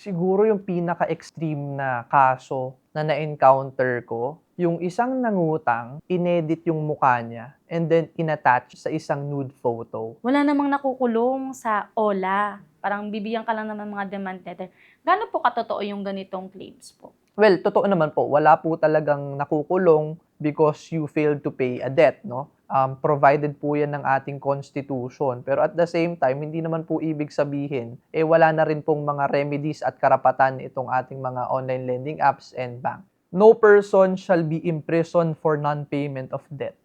Siguro yung pinaka-extreme na kaso na na-encounter ko, yung isang nangutang, inedit yung mukha niya and then inattach sa isang nude photo. Wala namang nakukulong sa OLA. Parang bibigyan ka lang naman mga demand letter. Gaano po katotoo yung ganitong claims po? Well, totoo naman po, wala po talagang nakukulong because you failed to pay a debt, no? Provided po yan ng ating constitution. Pero at the same time, hindi naman po ibig sabihin, wala na rin pong mga remedies at karapatan itong ating mga online lending apps and bank. No person shall be imprisoned for non-payment of debt.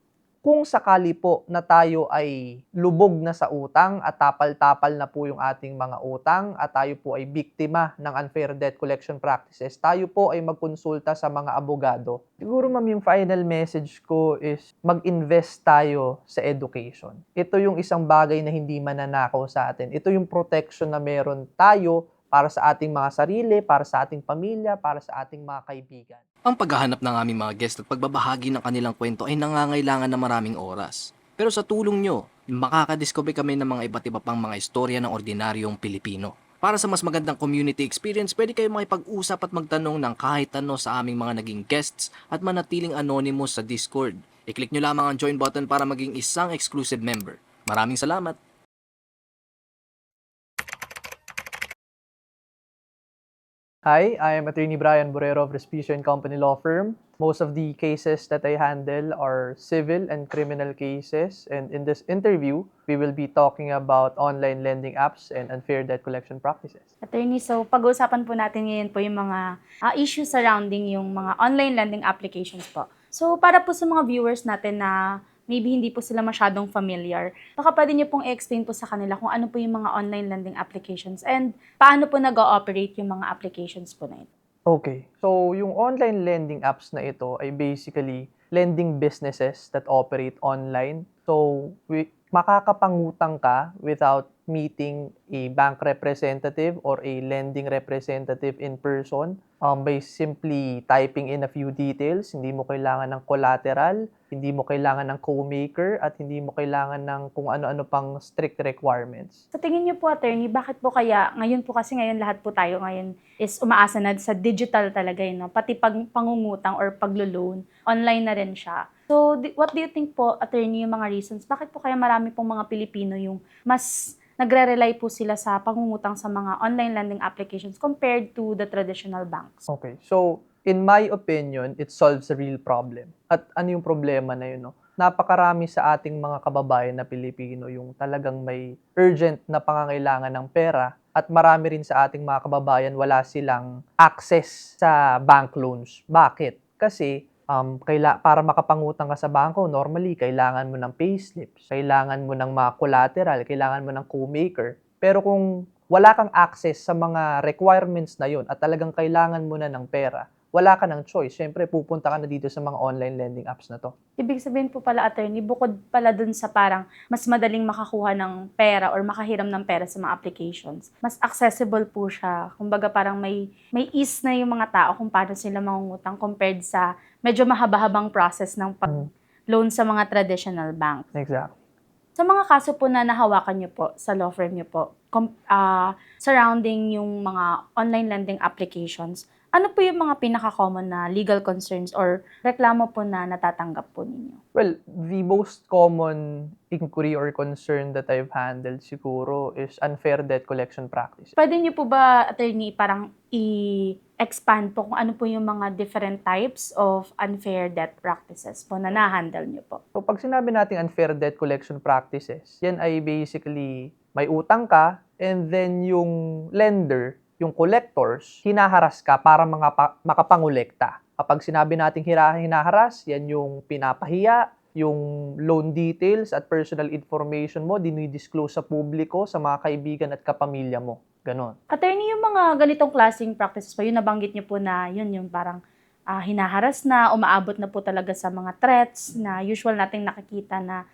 Kung sakali po na tayo ay lubog na sa utang at tapal-tapal na po yung ating mga utang at tayo po ay biktima ng unfair debt collection practices, tayo po ay magkonsulta sa mga abogado. Siguro ma'am, yung final message ko is mag-invest tayo sa education. Ito yung isang bagay na hindi mananakaw sa atin. Ito yung protection na meron tayo para sa ating mga sarili, para sa ating pamilya, para sa ating mga kaibigan. Ang paghahanap ng aming mga guest at pagbabahagi ng kanilang kwento ay nangangailangan ng maraming oras. Pero sa tulong nyo, makakadiscover kami ng mga iba't iba pang mga istorya ng ordinaryong Pilipino. Para sa mas magandang community experience, pwede kayo makipag-usap at magtanong ng kahit ano sa aming mga naging guests at manatiling anonymous sa Discord. I-click nyo lamang ang join button para maging isang exclusive member. Maraming salamat! Hi, I am Attorney Brian Borrero of Respicio and Company Law Firm. Most of the cases that I handle are civil and criminal cases, and in this interview, we will be talking about online lending apps and unfair debt collection practices. Attorney, so pag-uusapan po natin ngayon po yung mga issues surrounding yung mga online lending applications po. So para po sa mga viewers natin na maybe hindi po sila masyadong familiar, baka pwede niyo pong i-explain po sa kanila kung ano po yung mga online lending applications and paano po nag-ooperate yung mga applications po na ito. Okay, so yung online lending apps na ito ay basically lending businesses that operate online. So, makakapangutang ka without meeting a bank representative or a lending representative in person by simply typing in a few details. Hindi mo kailangan ng collateral, hindi mo kailangan ng co-maker, at hindi mo kailangan ng kung ano-ano pang strict requirements. Sa tingin niyo po, attorney, bakit po kaya ngayon po kasi ngayon lahat po tayo ngayon is umaasa na sa digital talaga yun, no? Pati pangungutang or paglo-loan, online na rin siya. So, what do you think po, attorney, yung mga reasons? Bakit po kaya marami pong mga Pilipino yung mas nagre-rely po sila sa pangungutang sa mga online lending applications compared to the traditional banks? Okay, so in my opinion, it solves a real problem. At ano yung problema na yun, no? Napakarami sa ating mga kababayan na Pilipino yung talagang may urgent na pangangailangan ng pera, at marami rin sa ating mga kababayan wala silang access sa bank loans. Bakit? Kasi para makapangutang ka sa bangko, normally kailangan mo ng payslips, kailangan mo ng mga collateral, kailangan mo ng co-maker. Pero kung wala kang access sa mga requirements na yun at talagang kailangan mo na ng pera, wala ka ng choice. Siyempre, pupunta ka na dito sa mga online lending apps na to. Ibig sabihin po pala, attorney, bukod pala dun sa parang mas madaling makakuha ng pera or makahiram ng pera sa mga applications, mas accessible po siya. Kumbaga parang may ease na yung mga tao kung paano sila mangungutang compared sa medyo mahaba-habang process ng pag-loan sa mga traditional bank. Exactly. Sa mga kaso po na nahawakan niyo po sa law firm niyo po, surrounding yung mga online lending applications, ano po yung mga pinaka-common na legal concerns or reklamo po na natatanggap po ninyo? Well, the most common inquiry or concern that I've handled siguro is unfair debt collection practice. Pwede niyo po ba, attorney, parang i-expand po kung ano po yung mga different types of unfair debt practices po na na-handle niyo po? So, pag sinabi nating unfair debt collection practices, yan ay basically may utang ka and then yung lender, yung collectors, hinaharas ka para makapangolekta. Kapag sinabi nating hinaharas, yan yung pinapahiya, yung loan details at personal information mo, dinidisclose sa publiko, sa mga kaibigan at kapamilya mo. Ganon. Attorney, yung mga ganitong klaseng practices po, yun nabanggit niyo po na yun yung parang hinaharas na, umaabot na po talaga sa mga threats na usual nating nakikita na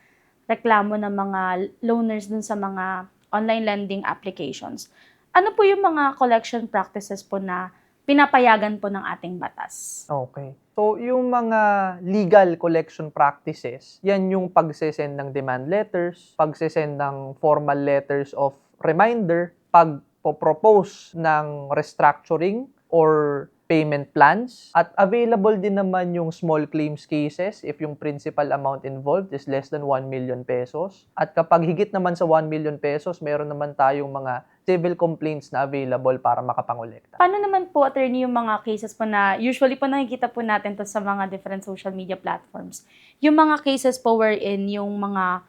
reklamo ng mga loaners dun sa mga online lending applications. Ano po yung mga collection practices po na pinapayagan po ng ating batas? Okay. So, yung mga legal collection practices, yan yung pagsesend ng demand letters, pagsesend ng formal letters of reminder, nagpo-propose ng restructuring or payment plans, at available din naman yung small claims cases if yung principal amount involved is less than 1 million pesos. At kapag higit naman sa 1 million pesos, meron naman tayong mga civil complaints na available para makapangolekta. Paano naman po, attorney, yung mga cases po na usually po nakikita po natin to sa mga different social media platforms? Yung mga cases po wherein yung mga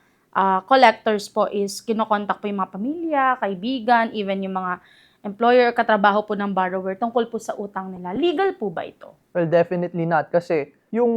collectors po is kinokontak po yung mga pamilya, kaibigan, even yung mga employer, katrabaho po ng borrower tungkol po sa utang nila. Legal po ba ito? Well, definitely not. Kasi yung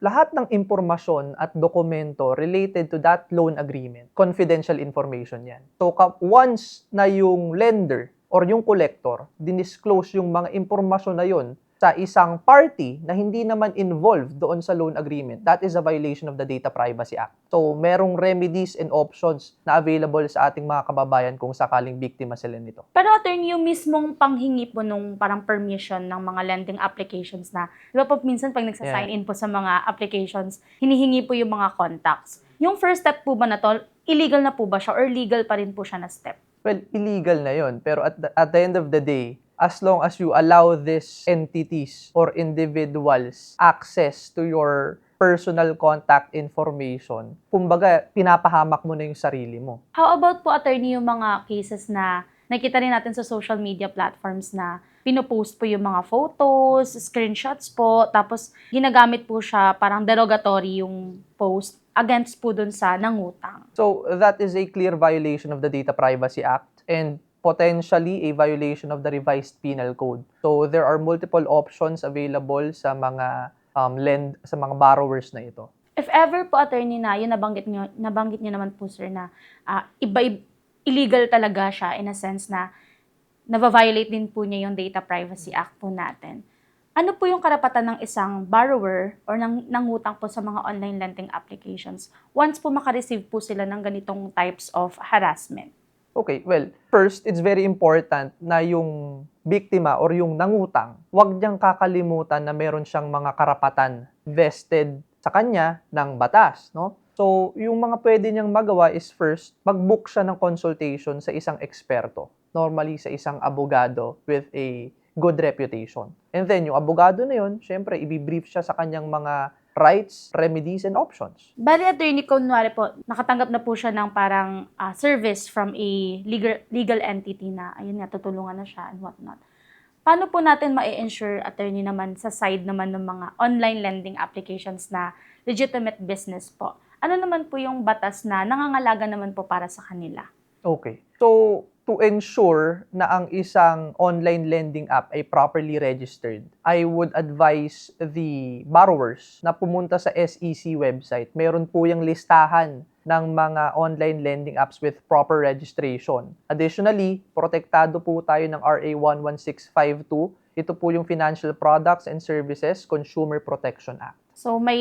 lahat ng impormasyon at dokumento related to that loan agreement, confidential information yan. So, once na yung lender or yung collector dinisclose yung mga impormasyon na yun sa isang party na hindi naman involved doon sa loan agreement, that is a violation of the Data Privacy Act. So, merong remedies and options na available sa ating mga kababayan kung sakaling biktima sila nito. Pero attorney, yung mismong panghingi po nung parang permission ng mga lending applications na, di ba po minsan pag nagsasign in po sa mga applications, hinihingi po yung mga contacts. Yung first step po ba na to, illegal na po ba siya or legal pa rin po siya na step? Well, illegal na yon. Pero at the end of the day, as long as you allow these entities or individuals access to your personal contact information, kumbaga, pinapahamak mo na yung sarili mo. How about po, attorney, yung mga cases na nakita rin natin sa social media platforms na pinopost po yung mga photos, screenshots po, tapos ginagamit po siya parang derogatory yung post against po dun sa nangutang. So, that is a clear violation of the Data Privacy Act and potentially a violation of the revised penal code. So, there are multiple options available sa mga sa mga borrowers na ito. If ever po, attorney, na yun nabanggit niyo naman po, sir, na illegal talaga siya in a sense na nava-violate din po niya yung Data Privacy Act po natin. Ano po yung karapatan ng isang borrower or nangutang po sa mga online lending applications once po makareceive po sila ng ganitong types of harassment? Okay, well, first, it's very important na yung biktima or yung nangutang, huwag niyang kakalimutan na meron siyang mga karapatan vested sa kanya ng batas, no? So, yung mga pwede niyang magawa is first, mag-book siya ng consultation sa isang eksperto. Normally, sa isang abogado with a good reputation. And then, yung abogado na yun, syempre, i-brief siya sa kanyang mga rights, remedies, and options. Bali, attorney, kunwari po, nakatanggap na po siya ng parang service from a legal entity na, ayun nga, tutulungan na siya and whatnot. Paano po natin ma-ensure, attorney, naman sa side naman ng mga online lending applications na legitimate business po? Ano naman po yung batas na nangangalaga naman po para sa kanila? Okay. So, to ensure na ang isang online lending app ay properly registered, I would advise the borrowers na pumunta sa SEC website. Meron po yung listahan ng mga online lending apps with proper registration. Additionally, protektado po tayo ng RA 11652. Ito po yung Financial Products and Services Consumer Protection Act. So, may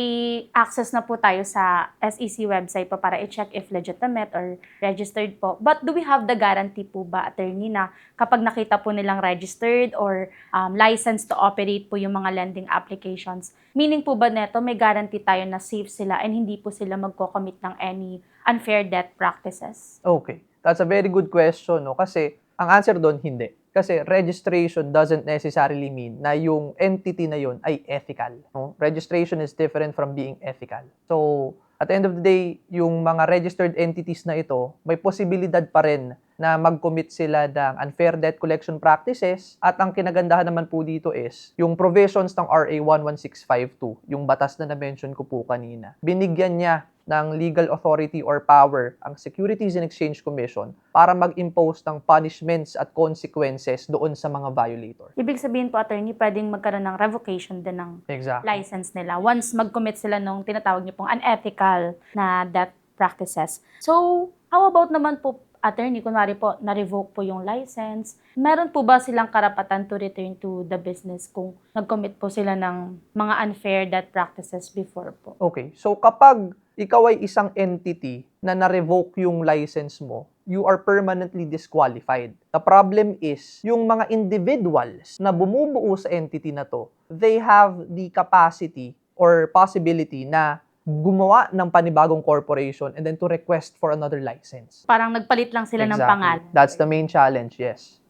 access na po tayo sa SEC website po para i-check if legitimate or registered po. But do we have the guarantee po ba, attorney, na kapag nakita po nilang registered or licensed to operate po yung mga lending applications, meaning po ba neto may guarantee tayo na safe sila and hindi po sila magko-commit ng any unfair debt practices? Okay. That's a very good question, no? Kasi ang answer doon, hindi. Kasi registration doesn't necessarily mean na yung entity na yun ay ethical. No? Registration is different from being ethical. So, at the end of the day, yung mga registered entities na ito, may posibilidad pa rin na mag-commit sila ng unfair debt collection practices. At ang kinagandahan naman po dito is, yung provisions ng RA 11652, yung batas na na-mention ko po kanina, binigyan niya ng legal authority or power ang Securities and Exchange Commission para mag-impose ng punishments at consequences doon sa mga violator. Ibig sabihin po, attorney, pwedeng magkaroon ng revocation din ng Exactly. license nila once mag-commit sila nung tinatawag niyo pong unethical na debt practices. So, how about naman po, attorney, kunwari po, na-revoke po yung license, meron po ba silang karapatan to return to the business kung nag-commit po sila ng mga unfair debt practices before po? Okay, so kapag ikaw ay isang entity na na-revoke yung license mo, you are permanently disqualified. The problem is, yung mga individuals na bumubuo sa entity na to, they have the capacity or possibility na gumawa ng panibagong corporation and then to request for another license. Parang nagpalit lang sila ng pangalan. That's the main challenge, yes.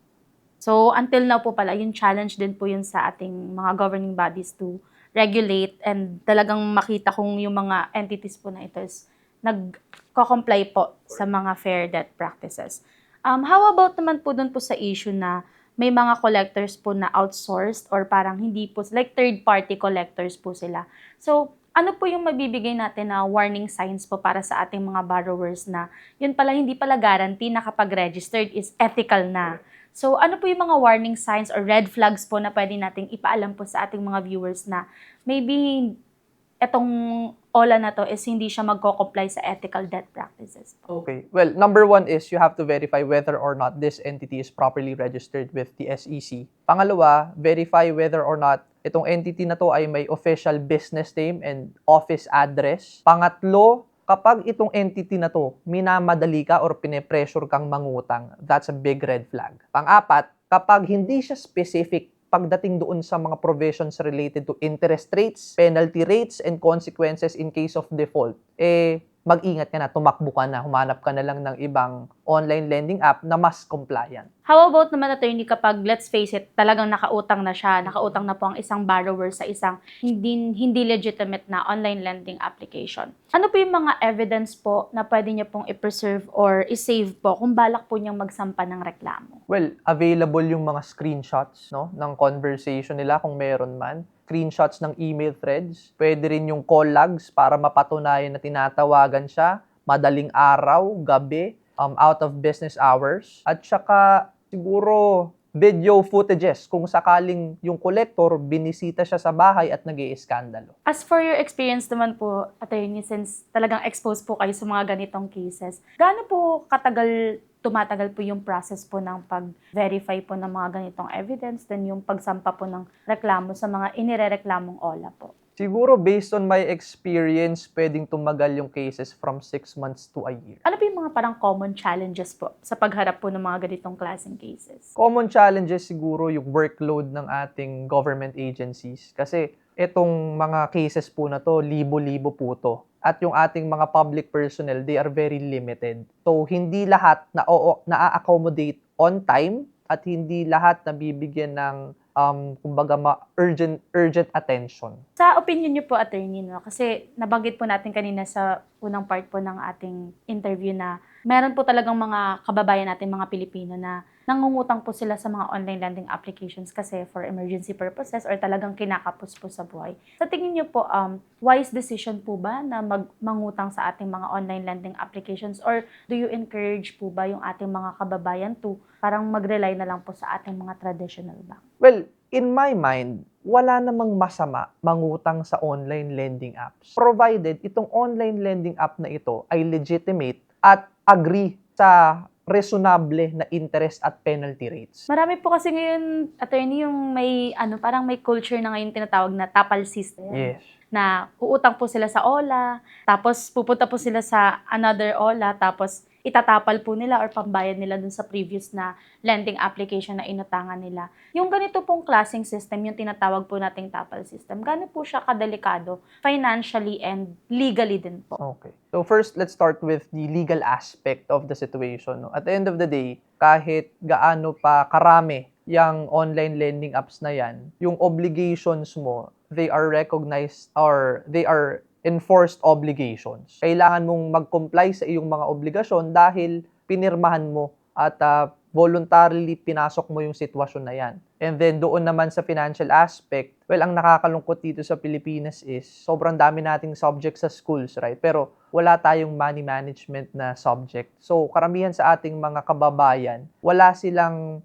So, until now po pala, yung challenge din po yun sa ating mga governing bodies to regulate and talagang makita kung yung mga entities po na ito is nag-comply po sa mga fair debt practices. How about naman po dun po sa issue na may mga collectors po na outsourced or parang hindi po, like third-party collectors po sila. So, ano po yung mabibigay natin na warning signs po para sa ating mga borrowers na yun pala hindi pala guarantee na kapag registered is ethical na. So, ano po yung mga warning signs or red flags po na pwede nating ipaalam po sa ating mga viewers na maybe etong OLA na to is hindi siya magko-comply sa ethical debt practices po. Okay. Well, number one is you have to verify whether or not this entity is properly registered with the SEC. Pangalawa, verify whether or not itong entity na to ay may official business name and office address. Pangatlo, kapag itong entity na to minamadali ka or pine-pressure kang mangutang, that's a big red flag. Pang-apat, kapag hindi siya specific pagdating doon sa mga provisions related to interest rates, penalty rates, and consequences in case of default, mag-ingat ka na, tumakbo ka na, humanap ka na lang ng ibang online lending app na mas compliant. How about naman, attorney, kapag, let's face it, talagang nakautang na siya, nakautang na po ang isang borrower sa isang hindi legitimate na online lending application. Ano po yung mga evidence po na pwede niya pong i-preserve or i-save po kung balak po niyang magsampa ng reklamo? Well, available yung mga screenshots, no, ng conversation nila kung meron man. Screenshots ng email threads. Pwede rin yung call logs para mapatunayan na tinatawagan siya madaling araw, gabi, out of business hours. At saka siguro video footages kung sakaling yung collector binisita siya sa bahay at nag-iiskandalo. As for your experience naman po, attorney, since talagang exposed po kayo sa mga ganitong cases, gaano po tumatagal po yung process po ng pag-verify po ng mga ganitong evidence, then yung pagsampa po ng reklamo sa mga inirereklamong OLA po? Siguro based on my experience, pwedeng tumagal yung cases from 6 months to a year. Ano po yung mga parang common challenges po sa pagharap po ng mga ganitong klaseng cases? Common challenges siguro yung workload ng ating government agencies. Kasi itong mga cases po na to, libo-libo po to. At yung ating mga public personnel, they are very limited. So, hindi lahat na-accommodate on time at hindi lahat nabibigyan ng kumbaga urgent attention. Sa opinion niyo po, attorney, no? Kasi nabanggit po natin kanina sa unang part po ng ating interview na meron po talagang mga kababayan natin, mga Pilipino na nangungutang po sila sa mga online lending applications kasi for emergency purposes or talagang kinakapos po sa buhay. Sa tingin niyo po, wise decision po ba na mangutang sa ating mga online lending applications or do you encourage po ba yung ating mga kababayan to parang mag-rely na lang po sa ating mga traditional bank? Well, in my mind, wala namang masama mangutang sa online lending apps. Provided itong online lending app na ito ay legitimate at agree sa reasonable na interest at penalty rates. Marami po kasi ngayon, attorney, yung may parang may culture na ngayon tinatawag na tapal system. Yes. Na uutang po sila sa OLA, tapos pupunta po sila sa another OLA, tapos itatapal po nila or pambayad nila dun sa previous na lending application na inutangan nila. Yung ganito pong klaseng system, yung tinatawag po nating tapal system, gaano po siya kadelikado financially and legally din po? Okay. So first, let's start with the legal aspect of the situation. No? At the end of the day, kahit gaano pa karami yung online lending apps na yan, yung obligations mo, they are recognized or they are enforced obligations. Kailangan mong mag-comply sa iyong mga obligasyon dahil pinirmahan mo at voluntarily pinasok mo yung sitwasyon na yan. And then doon naman sa financial aspect, well, ang nakakalungkot dito sa Pilipinas is sobrang dami nating subjects sa schools, right? Pero wala tayong money management na subject. So karamihan sa ating mga kababayan, wala silang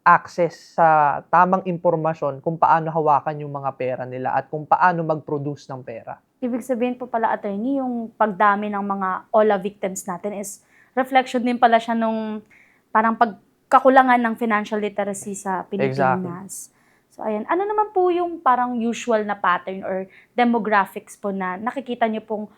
access sa tamang impormasyon kung paano hawakan yung mga pera nila at kung paano mag-produce ng pera. Ibig sabihin po pala, attorney, yung pagdami ng mga OLA victims natin is reflection din pala siya nung parang pagkakulangan ng financial literacy sa Pilipinas. Exactly. So, ayan. Ano naman po yung parang usual na pattern or demographics po na nakikita niyo pong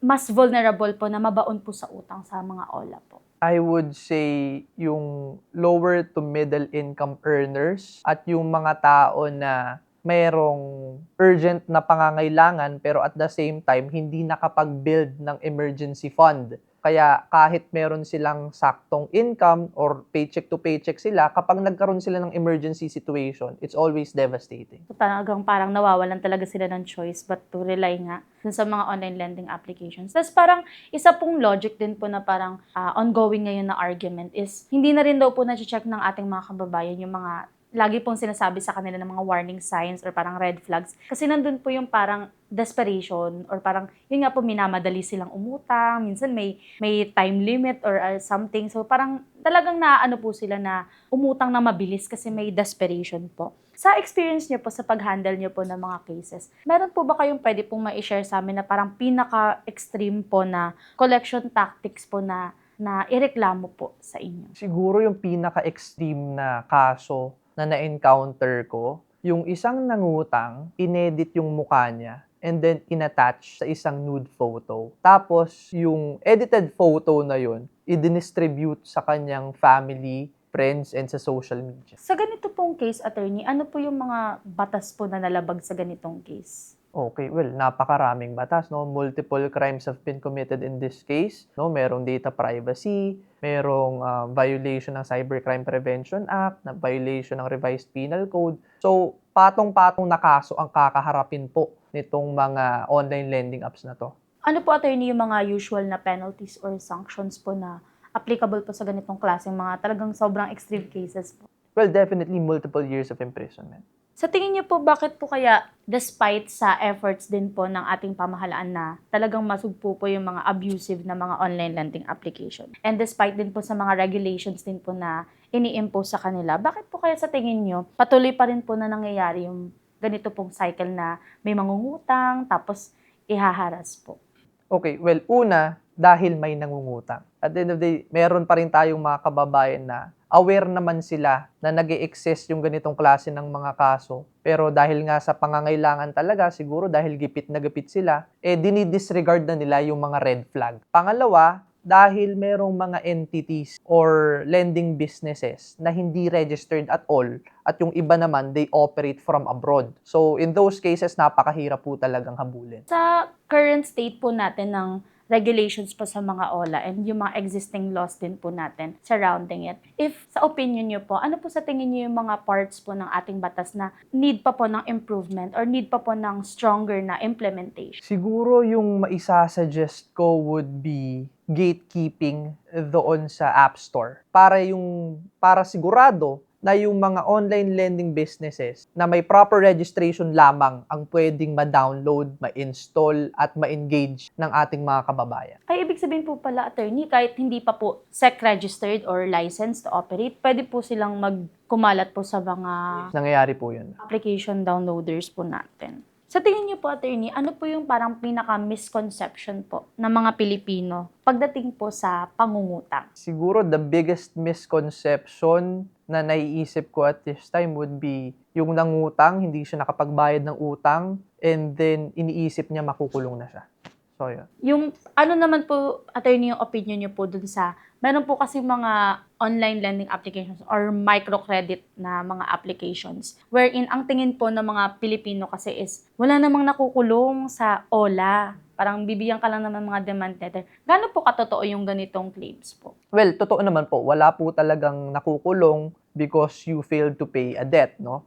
mas vulnerable po na mabaon po sa utang sa mga OLA po? I would say yung lower to middle income earners at yung mga tao na mayroong urgent na pangangailangan pero at the same time hindi nakapag-build ng emergency fund. Kaya kahit meron silang saktong income or paycheck to paycheck sila, kapag nagkaroon sila ng emergency situation, it's always devastating. So, talagang parang nawawalan talaga sila ng choice but to rely nga dun sa mga online lending applications. Tapos parang isa pong logic din po na parang ongoing ngayon na argument is hindi na rin daw po na-check ng ating mga kababayan yung mga lagi pong sinasabi sa kanila ng mga warning signs or parang red flags. Kasi nandun po yung parang desperation or parang yun nga po minamadali silang umutang, minsan may time limit or something. So parang talagang naano po sila na umutang na mabilis kasi may desperation po. Sa experience niyo po sa pag-handle niyo po ng mga cases, meron po ba kayong pwede pong ma-share sa amin na parang pinaka-extreme po na collection tactics po na ireklamo po sa inyo? Siguro yung pinaka-extreme na kaso na na-encounter ko, yung isang nangutang, inedit yung mukha niya, and then inattach sa isang nude photo. Tapos, yung edited photo na yun, i-distribute sa kanyang family, friends, and sa social media. Sa ganito pong case, attorney, ano po yung mga batas po na nalabag sa ganitong case? Okay, well, napakaraming batas, no? Multiple crimes have been committed in this case, no? Merong data privacy, merong violation ng Cybercrime Prevention Act, na violation ng Revised Penal Code. So, patong-patong na kaso ang kakaharapin po nitong mga online lending apps na to. Ano po, attorney, yung mga usual na penalties or sanctions po na applicable po sa ganitong klaseng mga talagang sobrang extreme cases po? Well, definitely multiple years of imprisonment. Sa tingin niyo po, bakit po kaya despite sa efforts din po ng ating pamahalaan na talagang masugpo po yung mga abusive na mga online lending application and despite din po sa mga regulations din po na ini-impose sa kanila, bakit po kaya sa tingin niyo patuloy pa rin po na nangyayari yung ganito pong cycle na may mangungutang tapos ihaharas po? Okay, well, una, dahil may nangungutang. At the end of the day, meron pa rin tayong mga kababayan na aware naman sila na nag-i-exist yung ganitong klase ng mga kaso. Pero dahil nga sa pangangailangan talaga, siguro dahil gipit na gipit sila, dinidisregard na nila yung mga red flag. Pangalawa, dahil merong mga entities or lending businesses na hindi registered at all at yung iba naman, they operate from abroad. So, in those cases, napakahirap po talagang habulin. Sa current state po natin ng regulations po sa mga OLA and yung mga existing laws din po natin surrounding it. If sa opinion nyo po, ano po sa tingin nyo yung mga parts po ng ating batas na need pa po ng improvement or need pa po ng stronger na implementation? Siguro yung maisasuggest ko would be gatekeeping doon sa App Store. Para sigurado na yung mga online lending businesses na may proper registration lamang ang pwedeng ma-download, ma-install at ma-engage ng ating mga kababayan. Ay, ibig sabihin po pala, attorney, kahit hindi pa po SEC-registered or licensed to operate, pwede po silang magkumalat po sa mga Nangyayari po yun. application downloaders po natin. Sa tingin niyo po, attorney, ano po yung parang pinaka-misconception po ng mga Pilipino pagdating po sa pangungutang? Siguro the biggest misconception na naiisip ko at this time would be yung nangutang, hindi siya nakapagbayad ng utang, and then iniisip niya makukulong na siya. So, yun. Yung ano naman po, attorney, yung opinion niyo po dun sa, meron po kasi mga online lending applications or microcredit na mga applications wherein ang tingin po ng mga Pilipino kasi is wala namang nakukulong sa OLA. Parang bibigyan ka lang naman mga demand letter. Gaano po katotoo yung ganitong claims po? Well, totoo naman po, wala po talagang nakukulong because you failed to pay a debt, no?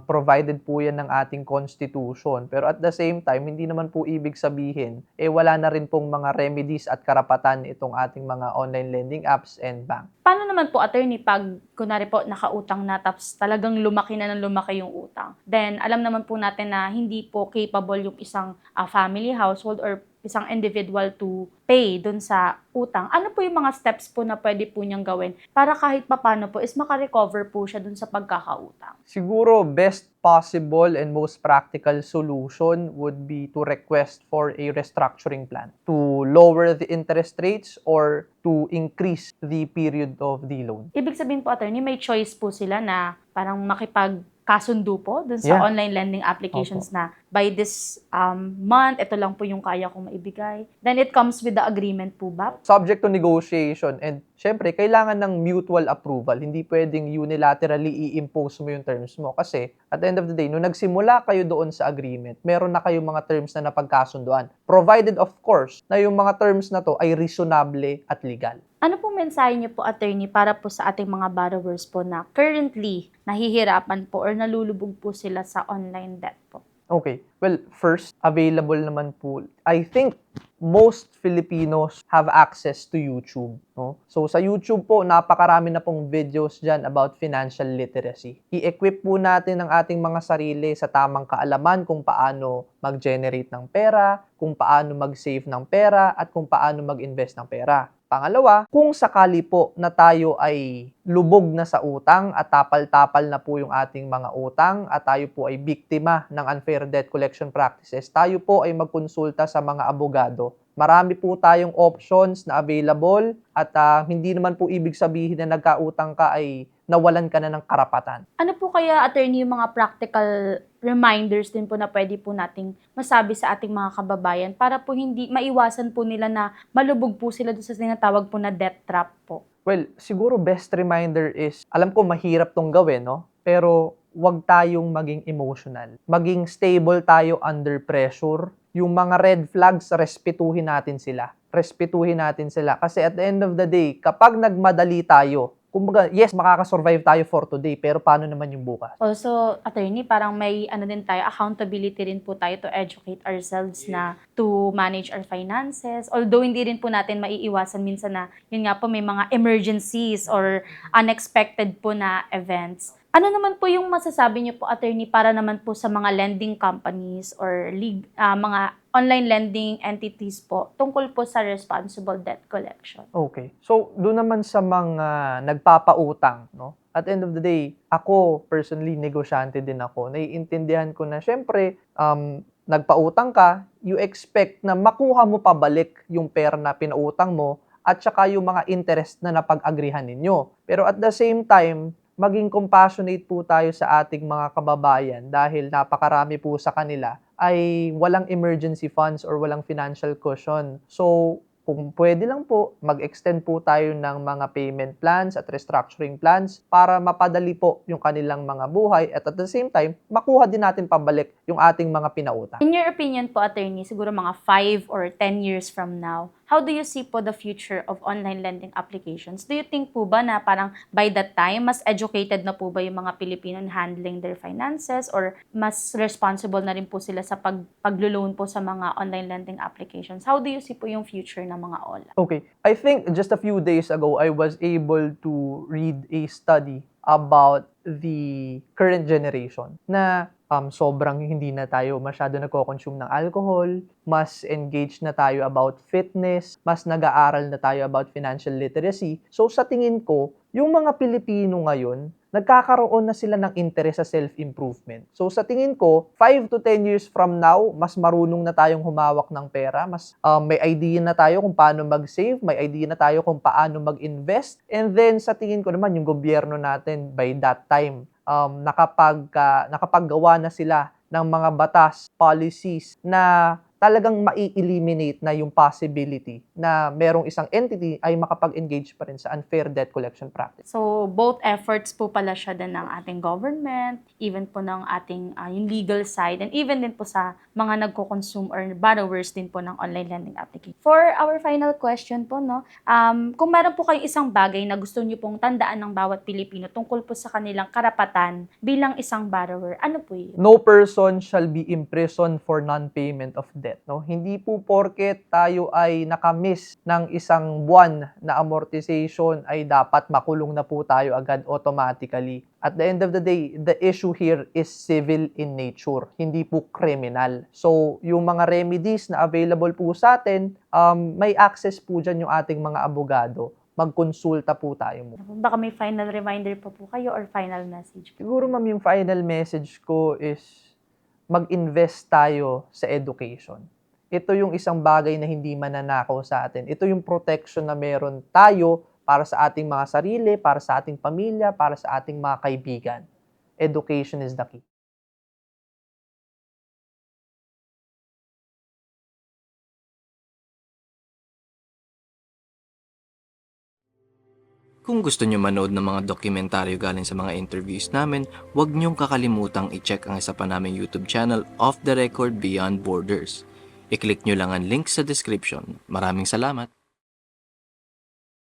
Provided po yan ng ating constitution. Pero at the same time, hindi naman po ibig sabihin, wala na rin pong mga remedies at karapatan itong ating mga online lending apps and bank. Paano naman po, attorney, pag kunwari po nakautang na tapos talagang lumaki na ng lumaki yung utang? Then, alam naman po natin na hindi po capable yung isang family, household, or isang individual to pay dun sa utang. Ano po yung mga steps po na pwede po niyang gawin para kahit papano po is makarecover po siya dun sa pagkakautang? Siguro, best possible and most practical solution would be to request for a restructuring plan to lower the interest rates or to increase the period of the loan. Ibig sabihin po, attorney, may choice po sila na parang makipagkasundo po dun sa Yeah. online lending applications na by this month, ito lang po yung kaya kong maibigay. Then it comes with the agreement po ba? Subject to negotiation, and syempre, kailangan ng mutual approval. Hindi pwedeng unilaterally i-impose mo yung terms mo. Kasi, at the end of the day, nung nagsimula kayo doon sa agreement, meron na kayong mga terms na napagkasunduan. Provided, of course, na yung mga terms na to ay reasonable at legal. Ano po mensahe niyo po, attorney, para po sa ating mga borrowers po na currently nahihirapan po or nalulubog po sila sa online debt po? Okay. Well, first, available naman po. I think most Filipinos have access to YouTube, no? So sa YouTube po, napakarami na pong videos diyan about financial literacy. I-equip po natin ang ating mga sarili sa tamang kaalaman kung paano mag-generate ng pera, kung paano mag-save ng pera, at kung paano mag-invest ng pera. Pangalawa, kung sakali po na tayo ay lubog na sa utang at tapal-tapal na po yung ating mga utang at tayo po ay biktima ng unfair debt collection practices, tayo po ay magkonsulta sa mga abogado. Marami po tayong options na available at hindi naman po ibig sabihin na nagkautang ka ay nawalan ka na ng karapatan. Ano po kaya, attorney, yung mga practical reminders din po na pwede po nating masabi sa ating mga kababayan para po hindi maiwasan po nila na malubog po sila doon sa tinatawag po na debt trap po? Well, siguro best reminder is, alam ko mahirap tong gawin, no? Pero wag tayong maging emotional. Maging stable tayo under pressure. Yung mga red flags, respetuhin natin sila. Respetuhin natin sila. Kasi at the end of the day, kapag nagmadali tayo, kumbaga, yes, makakasurvive tayo for today, pero paano naman yung bukas? Also, attorney, parang may ano din tayo, accountability rin po tayo to educate ourselves na to manage our finances. Although hindi rin po natin maiiwasan minsan na, yun nga po, may mga emergencies or unexpected po na events. Ano naman po yung masasabi niyo po, attorney, para naman po sa mga lending companies or mga online lending entities po tungkol po sa responsible debt collection? Okay. So, doon naman sa mga nagpapautang, no? At the end of the day, ako, personally, negosyante din ako. Naiintindihan ko na, syempre, nagpautang ka, you expect na makuha mo pabalik yung pera na pinautang mo at saka yung mga interest na napag-agrihan ninyo. Pero at the same time, maging compassionate po tayo sa ating mga kababayan dahil napakarami po sa kanila ay walang emergency funds or walang financial cushion. So, kung pwede lang po, mag-extend po tayo ng mga payment plans at restructuring plans para mapadali po yung kanilang mga buhay at the same time, makuha din natin pabalik yung ating mga pinautang. In your opinion po, attorney, siguro mga 5 or 10 years from now, how do you see po the future of online lending applications? Do you think po ba na parang by that time, mas educated na po ba yung mga Pilipino in handling their finances or mas responsible na rin po sila sa paglo-loan po sa mga online lending applications? How do you see po yung future ng mga OLA? Okay, I think just a few days ago, I was able to read a study about the current generation na sobrang hindi na tayo masyado nagko-consume ng alcohol, mas engaged na tayo about fitness, mas nag-aaral na tayo about financial literacy. So sa tingin ko, yung mga Pilipino ngayon, nagkakaroon na sila ng interest sa self-improvement. So sa tingin ko, 5 to 10 years from now, mas marunong na tayong humawak ng pera, mas may idea na tayo kung paano mag-save, may idea na tayo kung paano mag-invest, and then sa tingin ko naman, yung gobyerno natin by that time, nakapaggawa na sila ng mga batas, policies na talagang mai-eliminate na yung possibility na merong isang entity ay makapag-engage pa rin sa unfair debt collection practice. So, both efforts po pala siya din ng ating government, even po ng ating yung legal side, and even din po sa mga nagko-consume or borrowers din po ng online lending application. For our final question po, no, kung meron po kayong isang bagay na gusto niyo pong tandaan ng bawat Pilipino tungkol po sa kanilang karapatan bilang isang borrower, ano po yun? No person shall be imprisoned for non-payment of debt. No? Hindi po porket tayo ay nakamiss ng isang buwan na amortization ay dapat makulong na po tayo agad automatically. At the end of the day, the issue here is civil in nature, hindi po criminal. So, yung mga remedies na available po sa atin, may access po dyan yung ating mga abogado. Magkonsulta po tayo mo. Baka may final reminder po kayo or final message? Siguro ma'am, yung final message ko is mag-invest tayo sa education. ito yung isang bagay na hindi mananakaw sa atin. Ito yung protection na meron tayo para sa ating mga sarili, para sa ating pamilya, para sa ating mga kaibigan. Education is the key. Kung gusto nyo manood ng mga dokumentaryo galing sa mga interviews namin, huwag nyong kakalimutang i-check ang isa pa naming YouTube channel, Off the Record Beyond Borders. I-click nyo lang ang link sa description. Maraming salamat!